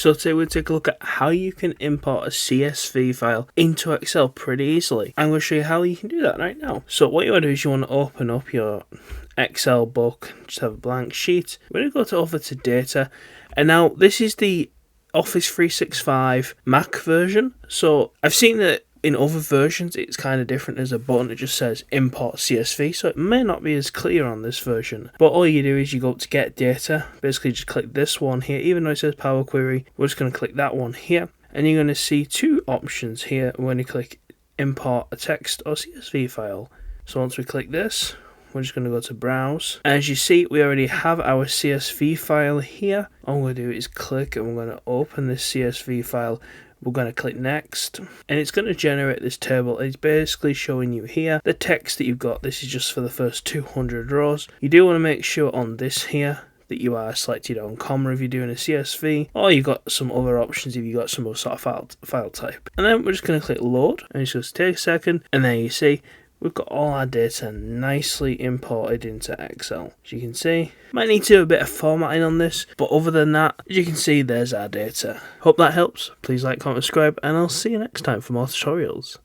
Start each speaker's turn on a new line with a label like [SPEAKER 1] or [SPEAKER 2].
[SPEAKER 1] So today we'll take a look at how you can import a CSV file into Excel pretty easily. I'm going to show you how you can do that right now. So what you want to do is you want to open up your Excel book, just have a blank sheet. We're going to go over to data, and now this is the Office 365 Mac version. So I've seen that in other versions it's kind of different. There's a button that just says import CSV, so it may not be as clear on this version. But all you do is you go up to get data, basically just click this one here. Even though it says Power Query, we're just going to click that one here, and you're going to see two options here when you click import a text or CSV file. So once we click this, we're just going to go to browse, and as you see we already have our CSV file here. All we're going to do is click and we're going to open this CSV file. We're going to click next, and it's going to generate this table. It's basically showing you here the text that you've got. This is just for the first 200 rows. You do want to make sure on this here that you are selected on comma if you're doing a CSV, or you've got some other options if you've got some other sort of file type. And then we're just going to click load, and it's just take a second, and there you see we've got all our data nicely imported into Excel. As you can see, might need to do a bit of formatting on this, but other than that, as you can see, there's our data. Hope that helps. Please like, comment, subscribe, and I'll see you next time for more tutorials.